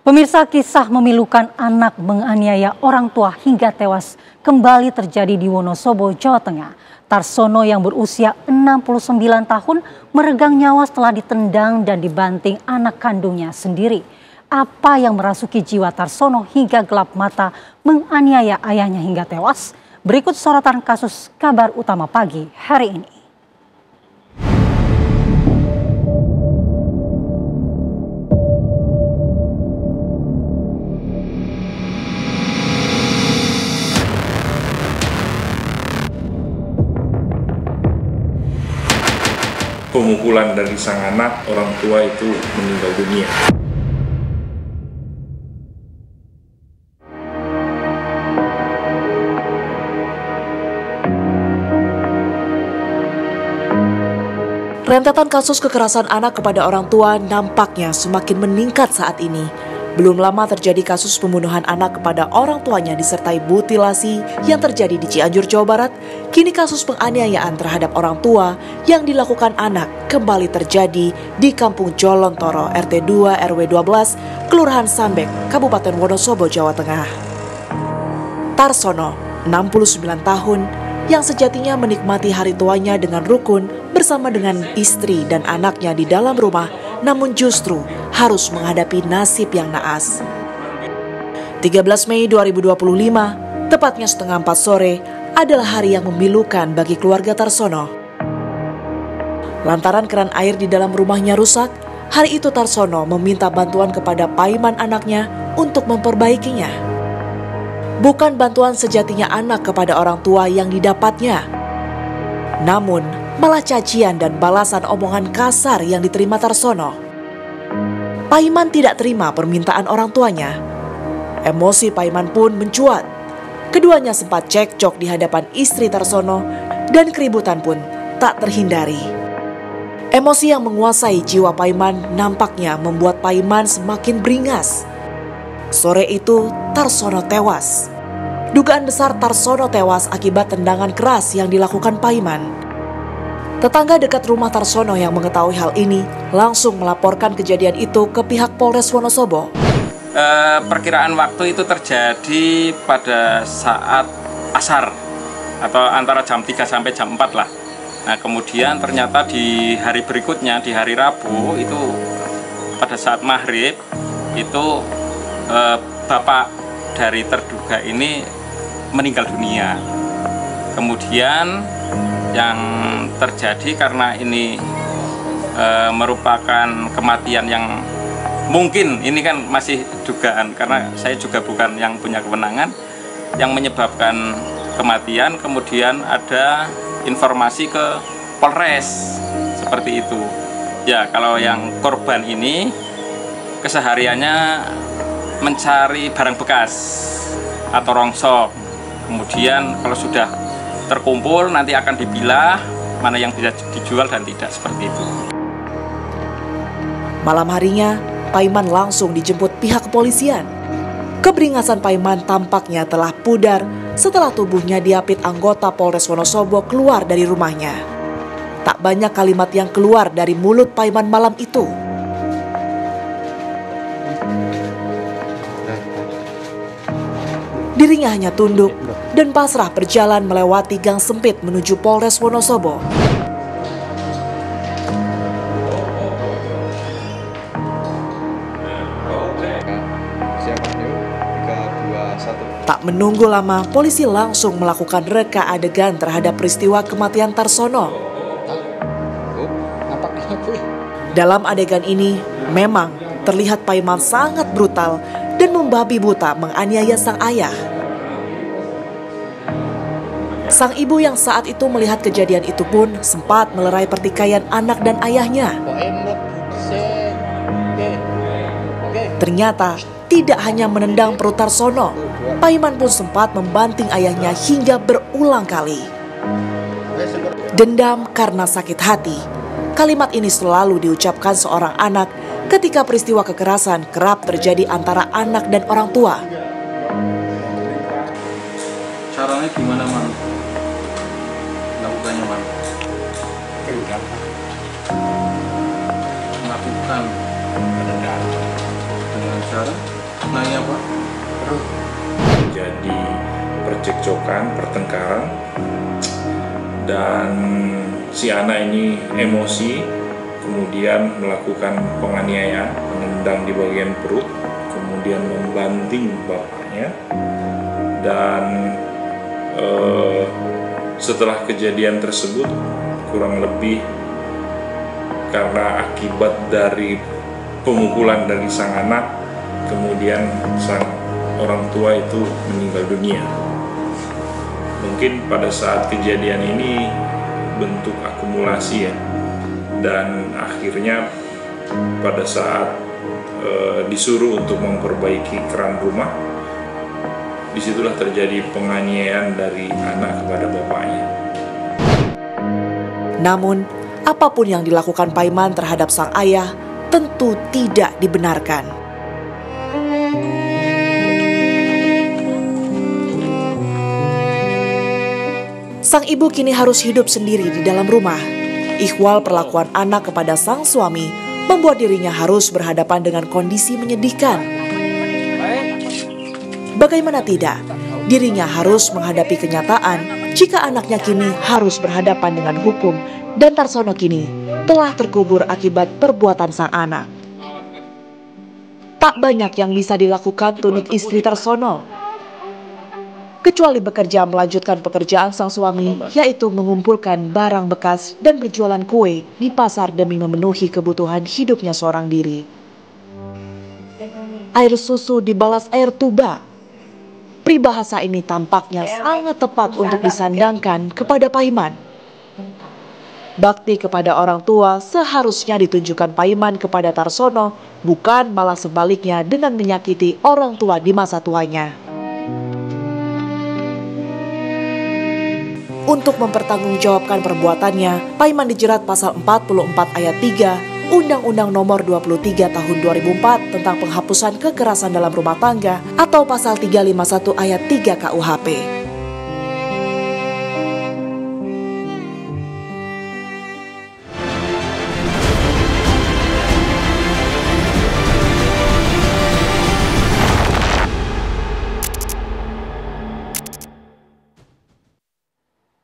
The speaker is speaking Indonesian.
Pemirsa, kisah memilukan anak menganiaya orang tua hingga tewas kembali terjadi di Wonosobo, Jawa Tengah. Tarsono yang berusia 69 tahun meregang nyawa setelah ditendang dan dibanting anak kandungnya sendiri. Apa yang merasuki jiwa Tarsono hingga gelap mata menganiaya ayahnya hingga tewas? Berikut sorotan kasus Kabar Utama Pagi hari ini. Pemukulan dari sang anak, orang tua itu meninggal dunia. Rentetan kasus kekerasan anak kepada orang tua nampaknya semakin meningkat saat ini. Belum lama terjadi kasus pembunuhan anak kepada orang tuanya disertai mutilasi yang terjadi di Cianjur, Jawa Barat. Kini kasus penganiayaan terhadap orang tua yang dilakukan anak kembali terjadi di Kampung Jolontoro, RT 2 RW 12, Kelurahan Sambek, Kabupaten Wonosobo, Jawa Tengah. Tarsono, 69 tahun, yang sejatinya menikmati hari tuanya dengan rukun bersama dengan istri dan anaknya di dalam rumah, namun justru harus menghadapi nasib yang naas. 13 Mei 2025, tepatnya setengah 4 sore, adalah hari yang memilukan bagi keluarga Tarsono. Lantaran keran air di dalam rumahnya rusak, hari itu Tarsono meminta bantuan kepada paiman anaknya untuk memperbaikinya. Bukan bantuan sejatinya anak kepada orang tua yang didapatnya, namun malah cacian dan balasan omongan kasar yang diterima Tarsono. Paiman tidak terima permintaan orang tuanya. Emosi Paiman pun mencuat. Keduanya sempat cekcok di hadapan istri Tarsono dan keributan pun tak terhindari. Emosi yang menguasai jiwa Paiman nampaknya membuat Paiman semakin beringas. Sore itu Tarsono tewas. Dugaan besar Tarsono tewas akibat tendangan keras yang dilakukan Paiman. Tetangga dekat rumah Tarsono yang mengetahui hal ini langsung melaporkan kejadian itu ke pihak Polres Wonosobo. Perkiraan waktu itu terjadi pada saat asar atau antara jam 3 sampai jam 4 lah. Nah, kemudian ternyata di hari berikutnya, di hari Rabu itu pada saat maghrib itu bapak dari terduga ini meninggal dunia. Kemudian yang terjadi karena ini merupakan kematian yang mungkin, ini kan masih dugaan karena saya juga bukan yang punya kewenangan, yang menyebabkan kematian. Kemudian ada informasi ke Polres seperti itu. Ya, kalau yang korban ini kesehariannya mencari barang bekas atau rongsok. Kemudian kalau sudah terkumpul nanti akan dipilah mana yang bisa dijual dan tidak, seperti itu. Malam harinya, Paiman langsung dijemput pihak kepolisian. Keberingasan Paiman tampaknya telah pudar setelah tubuhnya diapit anggota Polres Wonosobo keluar dari rumahnya. Tak banyak kalimat yang keluar dari mulut Paiman malam itu. Dirinya hanya tunduk dan pasrah berjalan melewati gang sempit menuju Polres Wonosobo. Tak menunggu lama, polisi langsung melakukan reka adegan terhadap peristiwa kematian Tarsono. Dalam adegan ini, memang terlihat Paiman sangat brutal dan membabi buta menganiaya sang ayah. Sang ibu yang saat itu melihat kejadian itu pun sempat melerai pertikaian anak dan ayahnya. Ternyata tidak hanya menendang perut Tarsono, Paiman pun sempat membanting ayahnya hingga berulang kali. Dendam karena sakit hati. Kalimat ini selalu diucapkan seorang anak ketika peristiwa kekerasan kerap terjadi antara anak dan orang tua. Caranya gimana, Man? Lakukannya, Man? Melakukan dengan cara cekcokan, pertengkaran, dan si anak ini emosi, kemudian melakukan penganiayaan, menendang di bagian perut, kemudian membanting bapaknya, dan setelah kejadian tersebut kurang lebih karena akibat dari pemukulan dari sang anak, kemudian sang orang tua itu meninggal dunia. Mungkin pada saat kejadian ini bentuk akumulasi ya, dan akhirnya pada saat disuruh untuk memperbaiki keran rumah, disitulah terjadi penganiayaan dari anak kepada bapaknya. Namun, apapun yang dilakukan Paiman terhadap sang ayah tentu tidak dibenarkan. Sang ibu kini harus hidup sendiri di dalam rumah. Ihwal perlakuan anak kepada sang suami membuat dirinya harus berhadapan dengan kondisi menyedihkan. Bagaimana tidak, dirinya harus menghadapi kenyataan jika anaknya kini harus berhadapan dengan hukum dan Tarsono kini telah terkubur akibat perbuatan sang anak. Tak banyak yang bisa dilakukan Tunik istri Tarsono, kecuali bekerja melanjutkan pekerjaan sang suami, yaitu mengumpulkan barang bekas dan berjualan kue di pasar demi memenuhi kebutuhan hidupnya seorang diri. Air susu dibalas air tuba. Peribahasa ini tampaknya sangat tepat untuk disandangkan kepada Paiman. Bakti kepada orang tua seharusnya ditunjukkan Paiman kepada Tarsono, bukan malah sebaliknya dengan menyakiti orang tua di masa tuanya. Untuk mempertanggungjawabkan perbuatannya, Paiman dijerat pasal 44 ayat 3 Undang-Undang Nomor 23 Tahun 2004 tentang penghapusan kekerasan dalam rumah tangga atau pasal 351 ayat 3 KUHP.